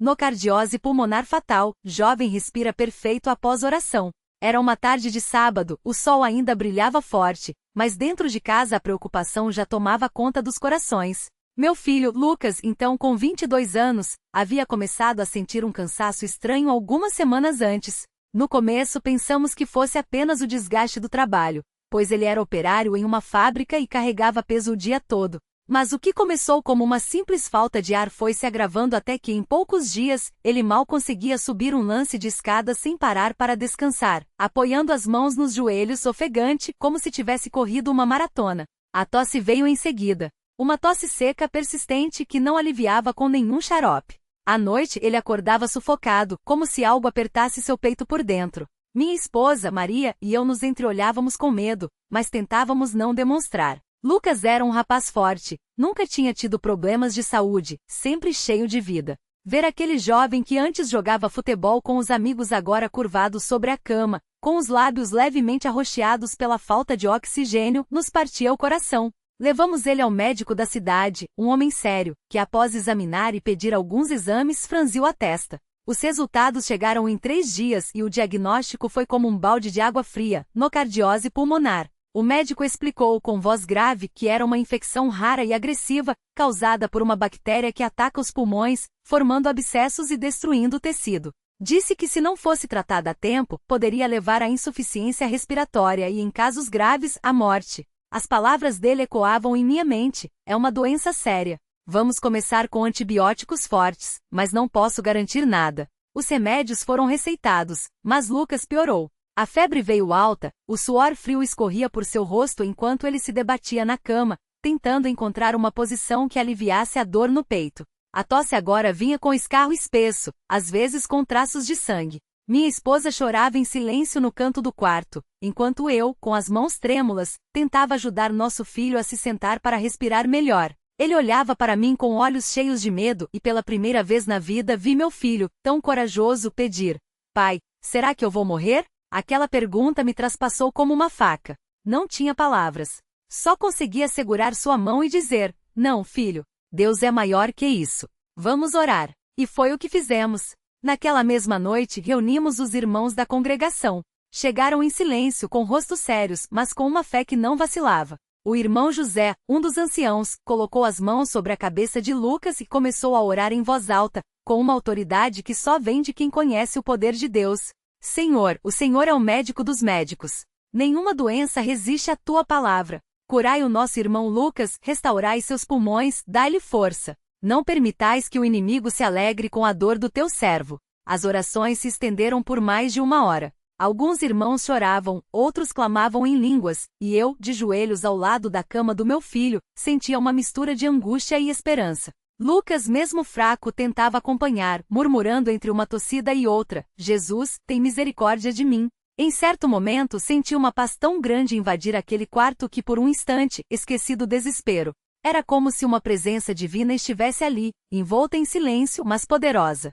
Nocardiose pulmonar fatal, jovem respira perfeito após oração. Era uma tarde de sábado, o sol ainda brilhava forte, mas dentro de casa a preocupação já tomava conta dos corações. Meu filho, Lucas, então com 22 anos, havia começado a sentir um cansaço estranho algumas semanas antes. No começo pensamos que fosse apenas o desgaste do trabalho, pois ele era operário em uma fábrica e carregava peso o dia todo. Mas o que começou como uma simples falta de ar foi se agravando até que em poucos dias, ele mal conseguia subir um lance de escada sem parar para descansar, apoiando as mãos nos joelhos ofegante, como se tivesse corrido uma maratona. A tosse veio em seguida. Uma tosse seca persistente que não aliviava com nenhum xarope. À noite ele acordava sufocado, como se algo apertasse seu peito por dentro. Minha esposa, Maria, e eu nos entreolhávamos com medo, mas tentávamos não demonstrar. Lucas era um rapaz forte, nunca tinha tido problemas de saúde, sempre cheio de vida. Ver aquele jovem que antes jogava futebol com os amigos agora curvado sobre a cama, com os lábios levemente arroxeados pela falta de oxigênio, nos partia o coração. Levamos ele ao médico da cidade, um homem sério, que após examinar e pedir alguns exames franziu a testa. Os resultados chegaram em 3 dias e o diagnóstico foi como um balde de água fria, nocardiose pulmonar. O médico explicou com voz grave que era uma infecção rara e agressiva, causada por uma bactéria que ataca os pulmões, formando abscessos e destruindo o tecido. Disse que se não fosse tratada a tempo, poderia levar à insuficiência respiratória e, em casos graves, à morte. As palavras dele ecoavam em minha mente. É uma doença séria. Vamos começar com antibióticos fortes, mas não posso garantir nada. Os remédios foram receitados, mas Lucas piorou. A febre veio alta, o suor frio escorria por seu rosto enquanto ele se debatia na cama, tentando encontrar uma posição que aliviasse a dor no peito. A tosse agora vinha com escarro espesso, às vezes com traços de sangue. Minha esposa chorava em silêncio no canto do quarto, enquanto eu, com as mãos trêmulas, tentava ajudar nosso filho a se sentar para respirar melhor. Ele olhava para mim com olhos cheios de medo e pela primeira vez na vida vi meu filho, tão corajoso, pedir: "Pai, será que eu vou morrer?" Aquela pergunta me traspassou como uma faca. Não tinha palavras. Só conseguia segurar sua mão e dizer: "Não, filho. Deus é maior que isso. Vamos orar." E foi o que fizemos. Naquela mesma noite reunimos os irmãos da congregação. Chegaram em silêncio, com rostos sérios, mas com uma fé que não vacilava. O irmão José, um dos anciãos, colocou as mãos sobre a cabeça de Lucas e começou a orar em voz alta, com uma autoridade que só vem de quem conhece o poder de Deus. Senhor, o Senhor é o médico dos médicos. Nenhuma doença resiste à tua palavra. Curai o nosso irmão Lucas, restaurai seus pulmões, dai-lhe força. Não permitais que o inimigo se alegre com a dor do teu servo. As orações se estenderam por mais de 1 hora. Alguns irmãos choravam, outros clamavam em línguas, e eu, de joelhos ao lado da cama do meu filho, sentia uma mistura de angústia e esperança. Lucas, mesmo fraco, tentava acompanhar, murmurando entre uma tossida e outra: "Jesus, tem misericórdia de mim." Em certo momento senti uma paz tão grande invadir aquele quarto que por um instante, esqueci do desespero. Era como se uma presença divina estivesse ali, envolta em silêncio, mas poderosa.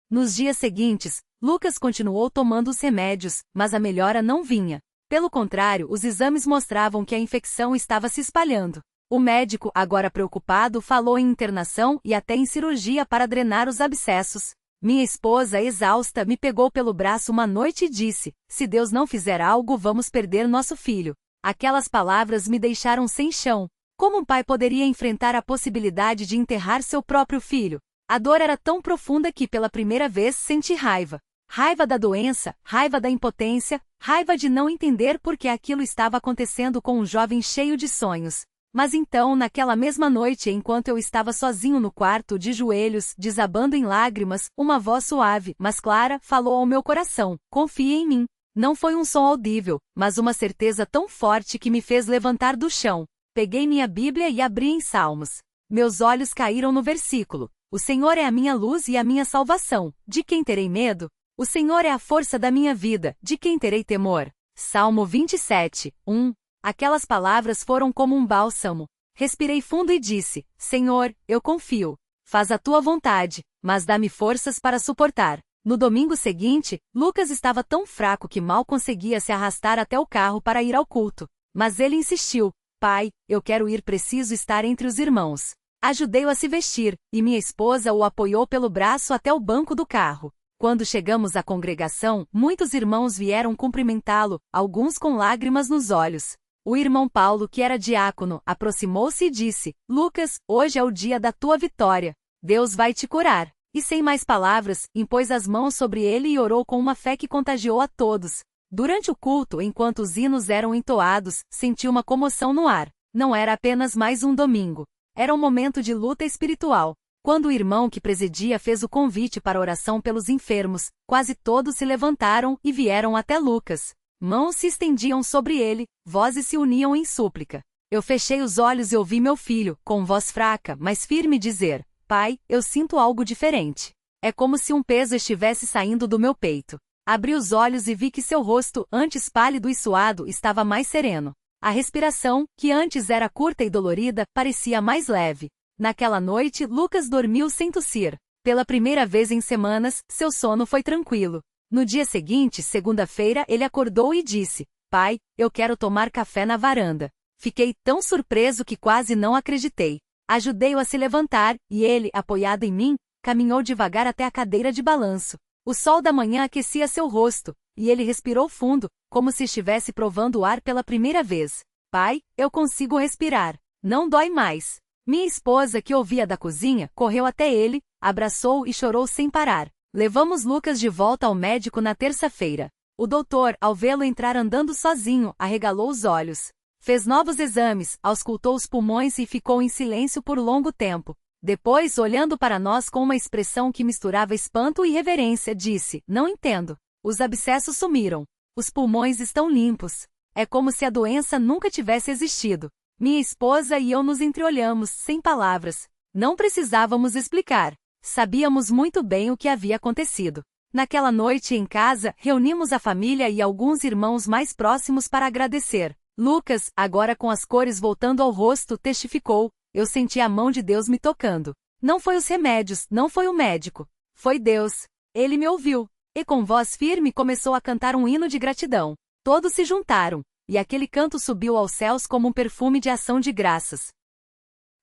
Nos dias seguintes, Lucas continuou tomando os remédios, mas a melhora não vinha. Pelo contrário, os exames mostravam que a infecção estava se espalhando. O médico, agora preocupado, falou em internação e até em cirurgia para drenar os abscessos. Minha esposa, exausta, me pegou pelo braço uma noite e disse: "Se Deus não fizer algo, vamos perder nosso filho." Aquelas palavras me deixaram sem chão. Como um pai poderia enfrentar a possibilidade de enterrar seu próprio filho? A dor era tão profunda que pela primeira vez senti raiva. Raiva da doença, raiva da impotência, raiva de não entender por que aquilo estava acontecendo com um jovem cheio de sonhos. Mas então, naquela mesma noite, enquanto eu estava sozinho no quarto, de joelhos, desabando em lágrimas, uma voz suave, mas clara, falou ao meu coração: "Confie em mim." Não foi um som audível, mas uma certeza tão forte que me fez levantar do chão. Peguei minha Bíblia e abri em Salmos. Meus olhos caíram no versículo: "O Senhor é a minha luz e a minha salvação. De quem terei medo? O Senhor é a força da minha vida. De quem terei temor?" Salmo 27, 1. Aquelas palavras foram como um bálsamo. Respirei fundo e disse: "Senhor, eu confio. Faz a tua vontade, mas dá-me forças para suportar." No domingo seguinte, Lucas estava tão fraco que mal conseguia se arrastar até o carro para ir ao culto. Mas ele insistiu: "Pai, eu quero ir, preciso estar entre os irmãos." Ajudei-o a se vestir, e minha esposa o apoiou pelo braço até o banco do carro. Quando chegamos à congregação, muitos irmãos vieram cumprimentá-lo, alguns com lágrimas nos olhos. O irmão Paulo, que era diácono, aproximou-se e disse: Lucas, hoje é o dia da tua vitória. Deus vai te curar. E sem mais palavras, impôs as mãos sobre ele e orou com uma fé que contagiou a todos. Durante o culto, enquanto os hinos eram entoados, senti uma comoção no ar. Não era apenas mais um domingo. Era um momento de luta espiritual. Quando o irmão que presidia fez o convite para oração pelos enfermos, quase todos se levantaram e vieram até Lucas. Mãos se estendiam sobre ele, vozes se uniam em súplica. Eu fechei os olhos e ouvi meu filho, com voz fraca, mas firme, dizer: Pai, eu sinto algo diferente. É como se um peso estivesse saindo do meu peito. Abri os olhos e vi que seu rosto, antes pálido e suado, estava mais sereno. A respiração, que antes era curta e dolorida, parecia mais leve. Naquela noite, Lucas dormiu sem tossir. Pela primeira vez em semanas, seu sono foi tranquilo. No dia seguinte, segunda-feira, ele acordou e disse: Pai, eu quero tomar café na varanda. Fiquei tão surpreso que quase não acreditei. Ajudei-o a se levantar, e ele, apoiado em mim, caminhou devagar até a cadeira de balanço. O sol da manhã aquecia seu rosto, e ele respirou fundo, como se estivesse provando o ar pela primeira vez. Pai, eu consigo respirar. Não dói mais. Minha esposa, que ouvia da cozinha, correu até ele, abraçou e chorou sem parar. Levamos Lucas de volta ao médico na terça-feira. O doutor, ao vê-lo entrar andando sozinho, arregalou os olhos. Fez novos exames, auscultou os pulmões e ficou em silêncio por longo tempo. Depois, olhando para nós com uma expressão que misturava espanto e reverência, disse: Não entendo. Os abscessos sumiram. Os pulmões estão limpos. É como se a doença nunca tivesse existido. Minha esposa e eu nos entreolhamos, sem palavras. Não precisávamos explicar. Sabíamos muito bem o que havia acontecido. Naquela noite em casa, reunimos a família e alguns irmãos mais próximos para agradecer. Lucas, agora com as cores voltando ao rosto, testificou: Eu senti a mão de Deus me tocando. Não foi os remédios, não foi o médico. Foi Deus. Ele me ouviu. E com voz firme começou a cantar um hino de gratidão. Todos se juntaram, e aquele canto subiu aos céus como um perfume de ação de graças.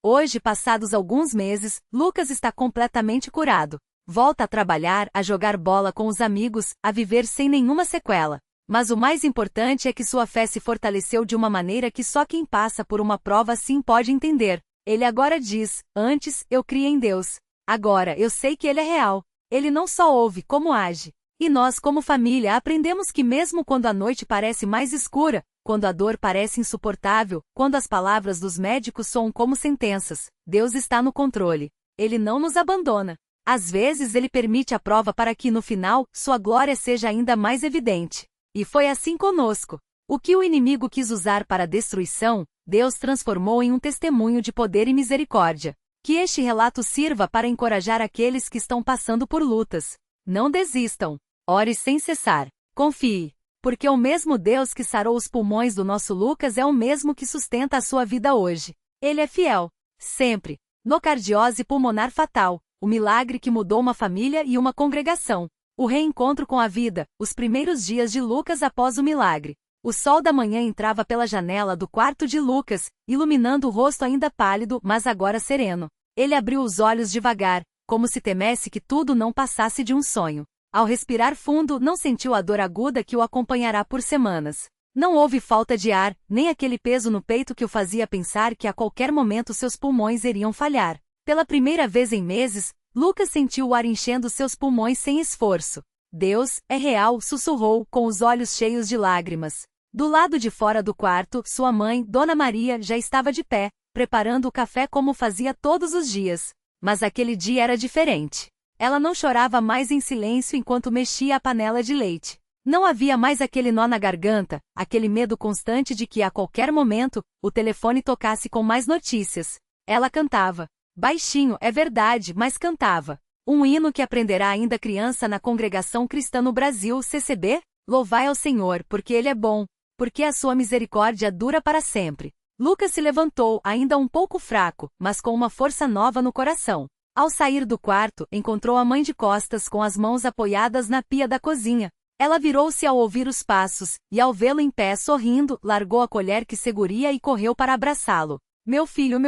Hoje, passados alguns meses, Lucas está completamente curado. Volta a trabalhar, a jogar bola com os amigos, a viver sem nenhuma sequela. Mas o mais importante é que sua fé se fortaleceu de uma maneira que só quem passa por uma prova assim pode entender. Ele agora diz: Antes, eu cria em Deus. Agora, eu sei que Ele é real. Ele não só ouve, como age. E nós, como família, aprendemos que mesmo quando a noite parece mais escura, quando a dor parece insuportável, quando as palavras dos médicos soam como sentenças, Deus está no controle. Ele não nos abandona. Às vezes Ele permite a prova para que, no final, sua glória seja ainda mais evidente. E foi assim conosco. O que o inimigo quis usar para a destruição, Deus transformou em um testemunho de poder e misericórdia. Que este relato sirva para encorajar aqueles que estão passando por lutas. Não desistam. Ore sem cessar. Confie. Porque o mesmo Deus que sarou os pulmões do nosso Lucas é o mesmo que sustenta a sua vida hoje. Ele é fiel. Sempre. No cardiose pulmonar fatal, o milagre que mudou uma família e uma congregação. O reencontro com a vida, os primeiros dias de Lucas após o milagre. O sol da manhã entrava pela janela do quarto de Lucas, iluminando o rosto ainda pálido, mas agora sereno. Ele abriu os olhos devagar, como se temesse que tudo não passasse de um sonho. Ao respirar fundo, não sentiu a dor aguda que o acompanhará por semanas. Não houve falta de ar, nem aquele peso no peito que o fazia pensar que a qualquer momento seus pulmões iriam falhar. Pela primeira vez em meses, Lucas sentiu o ar enchendo seus pulmões sem esforço. Deus é real, sussurrou, com os olhos cheios de lágrimas. Do lado de fora do quarto, sua mãe, Dona Maria, já estava de pé, preparando o café como fazia todos os dias. Mas aquele dia era diferente. Ela não chorava mais em silêncio enquanto mexia a panela de leite. Não havia mais aquele nó na garganta, aquele medo constante de que a qualquer momento, o telefone tocasse com mais notícias. Ela cantava. Baixinho, é verdade, mas cantava. Um hino que aprenderá ainda criança na Congregação Cristã no Brasil, CCB? Louvai ao Senhor, porque Ele é bom, porque a sua misericórdia dura para sempre. Lucas se levantou, ainda um pouco fraco, mas com uma força nova no coração. Ao sair do quarto, encontrou a mãe de costas com as mãos apoiadas na pia da cozinha. Ela virou-se ao ouvir os passos, e ao vê-lo em pé sorrindo, largou a colher que seguria e correu para abraçá-lo. Meu filho,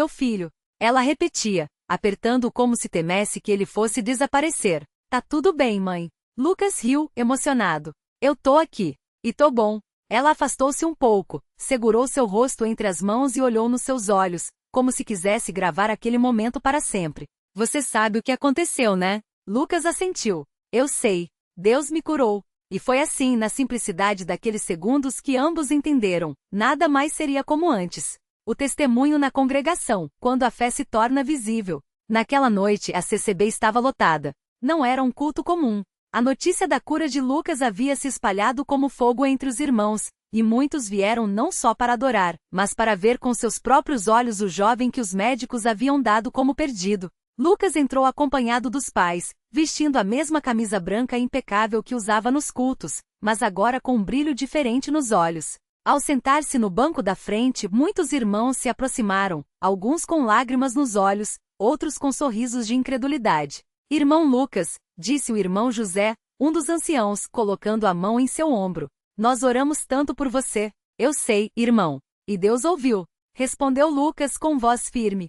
Ela repetia, apertando-o como se temesse que ele fosse desaparecer. Tá tudo bem, mãe. Lucas riu, emocionado. Eu tô aqui. E tô bom. Ela afastou-se um pouco, segurou seu rosto entre as mãos e olhou nos seus olhos, como se quisesse gravar aquele momento para sempre. Você sabe o que aconteceu, né? Lucas assentiu. Eu sei. Deus me curou. E foi assim, na simplicidade daqueles segundos, que ambos entenderam. Nada mais seria como antes. O testemunho na congregação, quando a fé se torna visível. Naquela noite, a CCB estava lotada. Não era um culto comum. A notícia da cura de Lucas havia se espalhado como fogo entre os irmãos, e muitos vieram não só para adorar, mas para ver com seus próprios olhos o jovem que os médicos haviam dado como perdido. Lucas entrou acompanhado dos pais, vestindo a mesma camisa branca impecável que usava nos cultos, mas agora com um brilho diferente nos olhos. Ao sentar-se no banco da frente, muitos irmãos se aproximaram, alguns com lágrimas nos olhos, outros com sorrisos de incredulidade. Irmão Lucas, disse o irmão José, um dos anciãos, colocando a mão em seu ombro. Nós oramos tanto por você. Eu sei, irmão. E Deus ouviu. Respondeu Lucas com voz firme.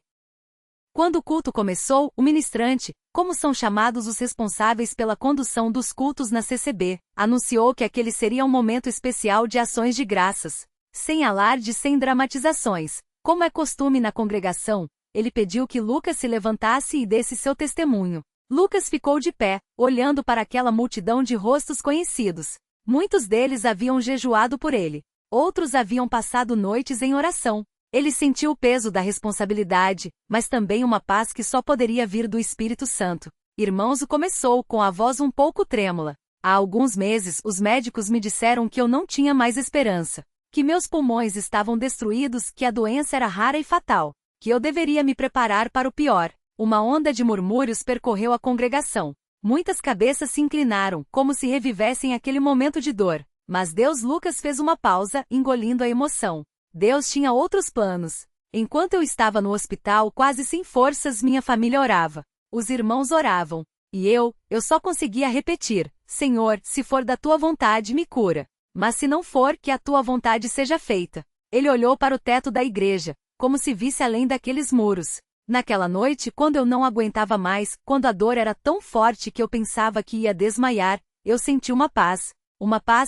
Quando o culto começou, o ministrante, como são chamados os responsáveis pela condução dos cultos na CCB, anunciou que aquele seria um momento especial de ações de graças. Sem alarde e sem dramatizações, como é costume na congregação, ele pediu que Lucas se levantasse e desse seu testemunho. Lucas ficou de pé, olhando para aquela multidão de rostos conhecidos. Muitos deles haviam jejuado por ele. Outros haviam passado noites em oração. Ele sentiu o peso da responsabilidade, mas também uma paz que só poderia vir do Espírito Santo. Irmãos, começou com a voz um pouco trêmula. Há alguns meses, os médicos me disseram que eu não tinha mais esperança, que meus pulmões estavam destruídos, que a doença era rara e fatal, que eu deveria me preparar para o pior. Uma onda de murmúrios percorreu a congregação. Muitas cabeças se inclinaram, como se revivessem aquele momento de dor. Mas Lucas fez uma pausa, engolindo a emoção. Deus tinha outros planos. Enquanto eu estava no hospital, quase sem forças, minha família orava. Os irmãos oravam. E eu só conseguia repetir: Senhor, se for da tua vontade, me cura. Mas se não for, que a tua vontade seja feita. Ele olhou para o teto da igreja, como se visse além daqueles muros. Naquela noite, quando eu não aguentava mais, quando a dor era tão forte que eu pensava que ia desmaiar, eu senti uma paz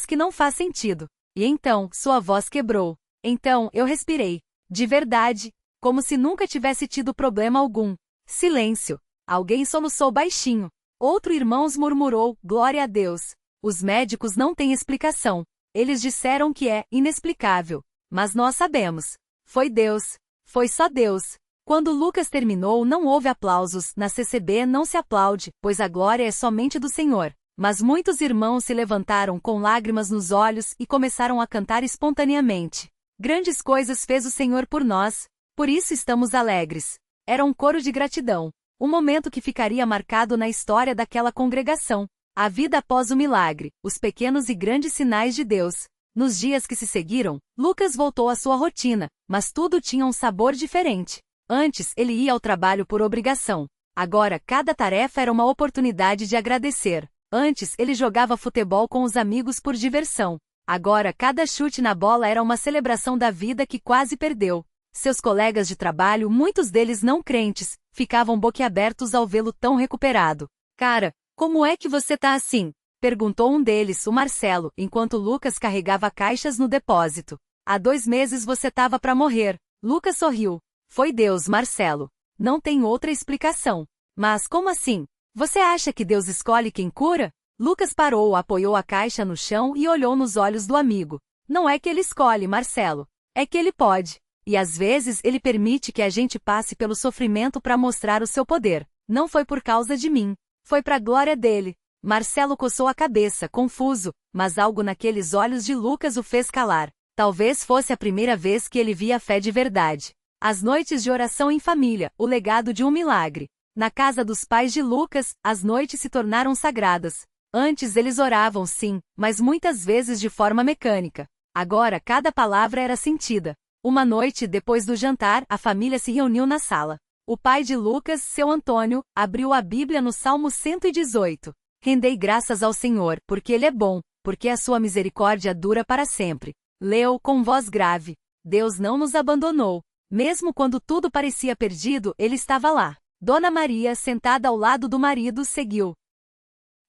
que não faz sentido. E então, sua voz quebrou. Então, eu respirei. De verdade, como se nunca tivesse tido problema algum. Silêncio. Alguém soluçou baixinho. Outro irmão murmurou, glória a Deus. Os médicos não têm explicação. Eles disseram que é inexplicável. Mas nós sabemos. Foi Deus. Foi só Deus. Quando Lucas terminou, não houve aplausos. Na CCB não se aplaude, pois a glória é somente do Senhor. Mas muitos irmãos se levantaram com lágrimas nos olhos e começaram a cantar espontaneamente. Grandes coisas fez o Senhor por nós, por isso estamos alegres. Era um coro de gratidão. Um momento que ficaria marcado na história daquela congregação. A vida após o milagre, os pequenos e grandes sinais de Deus. Nos dias que se seguiram, Lucas voltou à sua rotina, mas tudo tinha um sabor diferente. Antes, ele ia ao trabalho por obrigação. Agora, cada tarefa era uma oportunidade de agradecer. Antes, ele jogava futebol com os amigos por diversão. Agora, cada chute na bola era uma celebração da vida que quase perdeu. Seus colegas de trabalho, muitos deles não crentes, ficavam boquiabertos ao vê-lo tão recuperado. Cara, como é que você tá assim? Perguntou um deles, o Marcelo, enquanto Lucas carregava caixas no depósito. Há 2 meses você tava para morrer. Lucas sorriu. Foi Deus, Marcelo. Não tem outra explicação. Mas como assim? Você acha que Deus escolhe quem cura? Lucas parou, apoiou a caixa no chão e olhou nos olhos do amigo. Não é que ele escolhe, Marcelo. É que ele pode. E às vezes ele permite que a gente passe pelo sofrimento para mostrar o seu poder. Não foi por causa de mim. Foi para a glória dele. Marcelo coçou a cabeça, confuso, mas algo naqueles olhos de Lucas o fez calar. Talvez fosse a primeira vez que ele via a fé de verdade. As noites de oração em família, o legado de um milagre. Na casa dos pais de Lucas, as noites se tornaram sagradas. Antes eles oravam sim, mas muitas vezes de forma mecânica. Agora cada palavra era sentida. Uma noite depois do jantar, a família se reuniu na sala. O pai de Lucas, seu Antônio, abriu a Bíblia no Salmo 118. Rendei graças ao Senhor, porque Ele é bom, porque a sua misericórdia dura para sempre. Leu com voz grave. Deus não nos abandonou. Mesmo quando tudo parecia perdido, ele estava lá. Dona Maria, sentada ao lado do marido, seguiu.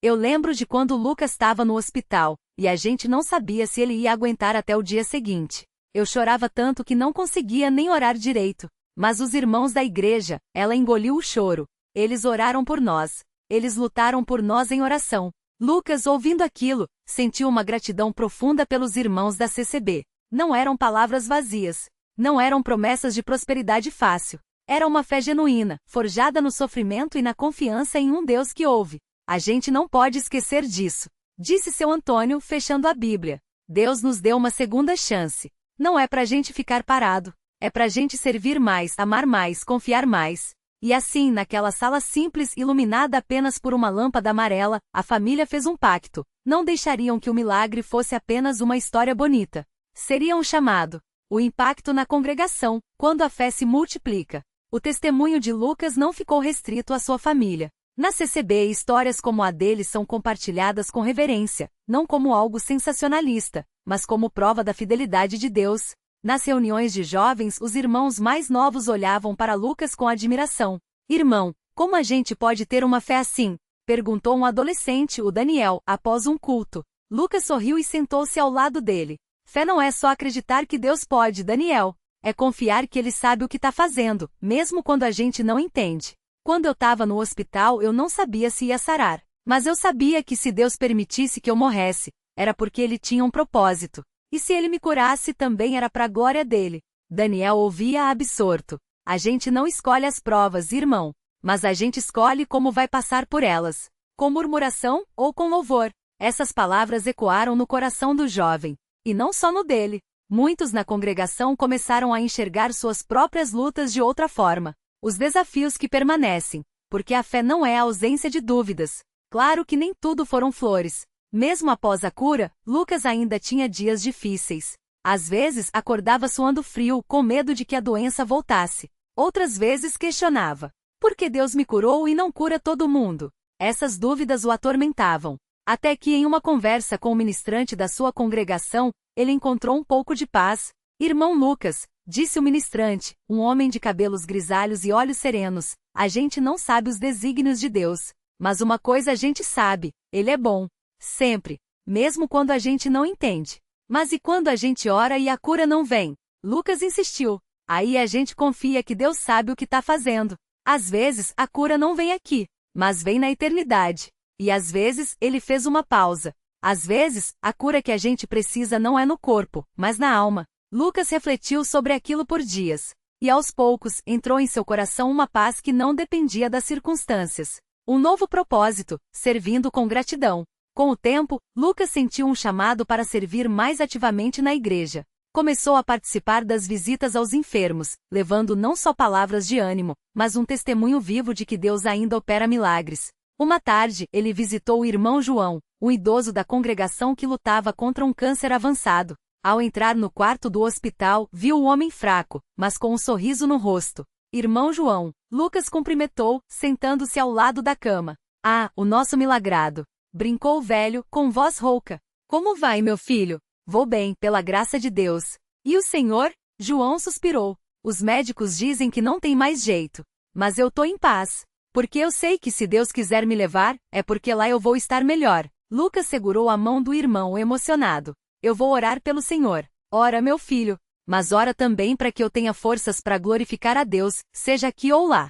Eu lembro de quando Lucas estava no hospital, e a gente não sabia se ele ia aguentar até o dia seguinte. Eu chorava tanto que não conseguia nem orar direito. Mas os irmãos da igreja, ela engoliu o choro. Eles oraram por nós. Eles lutaram por nós em oração. Lucas, ouvindo aquilo, sentiu uma gratidão profunda pelos irmãos da CCB. Não eram palavras vazias. Não eram promessas de prosperidade fácil. Era uma fé genuína, forjada no sofrimento e na confiança em um Deus que ouve. A gente não pode esquecer disso, disse seu Antônio, fechando a Bíblia. Deus nos deu uma segunda chance. Não é pra gente ficar parado. É pra gente servir mais, amar mais, confiar mais. E assim, naquela sala simples, iluminada apenas por uma lâmpada amarela, a família fez um pacto. Não deixariam que o milagre fosse apenas uma história bonita. Seria um chamado. O impacto na congregação, quando a fé se multiplica. O testemunho de Lucas não ficou restrito à sua família. Na CCB, histórias como a dele são compartilhadas com reverência, não como algo sensacionalista, mas como prova da fidelidade de Deus. Nas reuniões de jovens, os irmãos mais novos olhavam para Lucas com admiração. Irmão, como a gente pode ter uma fé assim? Perguntou um adolescente, o Daniel, após um culto. Lucas sorriu e sentou-se ao lado dele. Fé não é só acreditar que Deus pode, Daniel. É confiar que Ele sabe o que está fazendo, mesmo quando a gente não entende. Quando eu estava no hospital, eu não sabia se ia sarar. Mas eu sabia que se Deus permitisse que eu morresse, era porque Ele tinha um propósito. E se Ele me curasse, também era para a glória dele. Daniel ouvia absorto. A gente não escolhe as provas, irmão. Mas a gente escolhe como vai passar por elas. Com murmuração ou com louvor. Essas palavras ecoaram no coração do jovem. E não só no dele. Muitos na congregação começaram a enxergar suas próprias lutas de outra forma. Os desafios que permanecem, porque a fé não é a ausência de dúvidas. Claro que nem tudo foram flores. Mesmo após a cura, Lucas ainda tinha dias difíceis. Às vezes, acordava suando frio, com medo de que a doença voltasse. Outras vezes questionava: por que Deus me curou e não cura todo mundo? Essas dúvidas o atormentavam. Até que em uma conversa com o ministrante da sua congregação, ele encontrou um pouco de paz. Irmão Lucas, disse o ministrante, um homem de cabelos grisalhos e olhos serenos, a gente não sabe os desígnios de Deus. Mas uma coisa a gente sabe, Ele é bom. Sempre. Mesmo quando a gente não entende. Mas e quando a gente ora e a cura não vem? Lucas insistiu. Aí a gente confia que Deus sabe o que está fazendo. Às vezes, a cura não vem aqui, mas vem na eternidade. E às vezes, ele fez uma pausa. Às vezes, a cura que a gente precisa não é no corpo, mas na alma. Lucas refletiu sobre aquilo por dias. E aos poucos, entrou em seu coração uma paz que não dependia das circunstâncias. Um novo propósito, servindo com gratidão. Com o tempo, Lucas sentiu um chamado para servir mais ativamente na igreja. Começou a participar das visitas aos enfermos, levando não só palavras de ânimo, mas um testemunho vivo de que Deus ainda opera milagres. Uma tarde, ele visitou o irmão João, um idoso da congregação que lutava contra um câncer avançado. Ao entrar no quarto do hospital, viu o homem fraco, mas com um sorriso no rosto. Irmão João, Lucas cumprimentou, sentando-se ao lado da cama. Ah, o nosso milagrado! Brincou o velho, com voz rouca. Como vai, meu filho? Vou bem, pela graça de Deus. E o senhor? João suspirou. Os médicos dizem que não tem mais jeito. Mas eu tô em paz. Porque eu sei que se Deus quiser me levar, é porque lá eu vou estar melhor. Lucas segurou a mão do irmão emocionado. Eu vou orar pelo Senhor. Ora, meu filho. Mas ora também para que eu tenha forças para glorificar a Deus, seja aqui ou lá.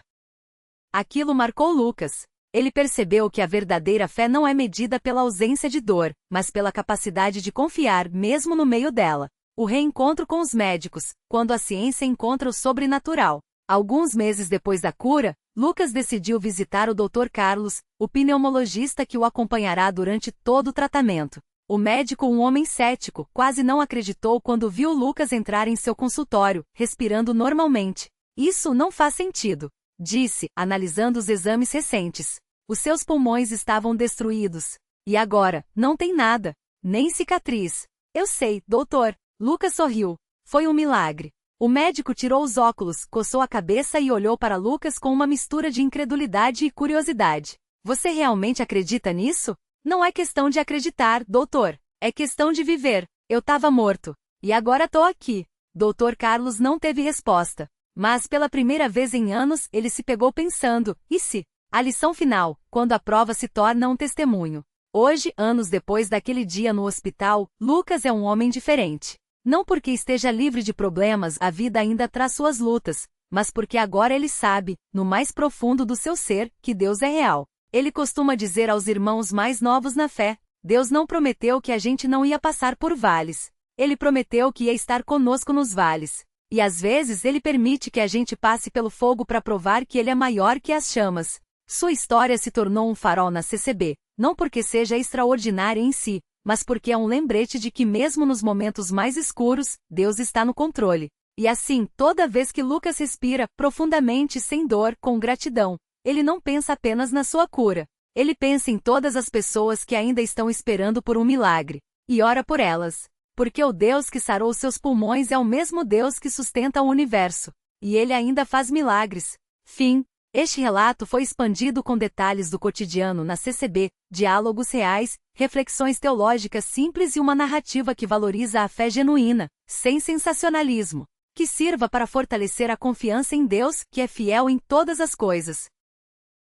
Aquilo marcou Lucas. Ele percebeu que a verdadeira fé não é medida pela ausência de dor, mas pela capacidade de confiar mesmo no meio dela. O reencontro com os médicos, quando a ciência encontra o sobrenatural. Alguns meses depois da cura, Lucas decidiu visitar o Dr. Carlos, o pneumologista que o acompanhará durante todo o tratamento. O médico, um homem cético, quase não acreditou quando viu Lucas entrar em seu consultório, respirando normalmente. Isso não faz sentido, disse, analisando os exames recentes. Os seus pulmões estavam destruídos. E agora, não tem nada, nem cicatriz. Eu sei, doutor. Lucas sorriu. Foi um milagre. O médico tirou os óculos, coçou a cabeça e olhou para Lucas com uma mistura de incredulidade e curiosidade. Você realmente acredita nisso? Não é questão de acreditar, doutor. É questão de viver. Eu estava morto. E agora tô aqui. Dr. Carlos não teve resposta. Mas pela primeira vez em anos ele se pegou pensando, e se? A lição final, quando a prova se torna um testemunho. Hoje, anos depois daquele dia no hospital, Lucas é um homem diferente. Não porque esteja livre de problemas, a vida ainda traz suas lutas, mas porque agora ele sabe, no mais profundo do seu ser, que Deus é real. Ele costuma dizer aos irmãos mais novos na fé: Deus não prometeu que a gente não ia passar por vales. Ele prometeu que ia estar conosco nos vales. E às vezes ele permite que a gente passe pelo fogo para provar que ele é maior que as chamas. Sua história se tornou um farol na CCB, não porque seja extraordinária em si, mas porque é um lembrete de que mesmo nos momentos mais escuros, Deus está no controle. E assim, toda vez que Lucas respira, profundamente, sem dor, com gratidão, ele não pensa apenas na sua cura. Ele pensa em todas as pessoas que ainda estão esperando por um milagre. E ora por elas. Porque o Deus que sarou seus pulmões é o mesmo Deus que sustenta o universo. E ele ainda faz milagres. Fim. Este relato foi expandido com detalhes do cotidiano na CCB, diálogos reais, reflexões teológicas simples e uma narrativa que valoriza a fé genuína, sem sensacionalismo. Que sirva para fortalecer a confiança em Deus, que é fiel em todas as coisas.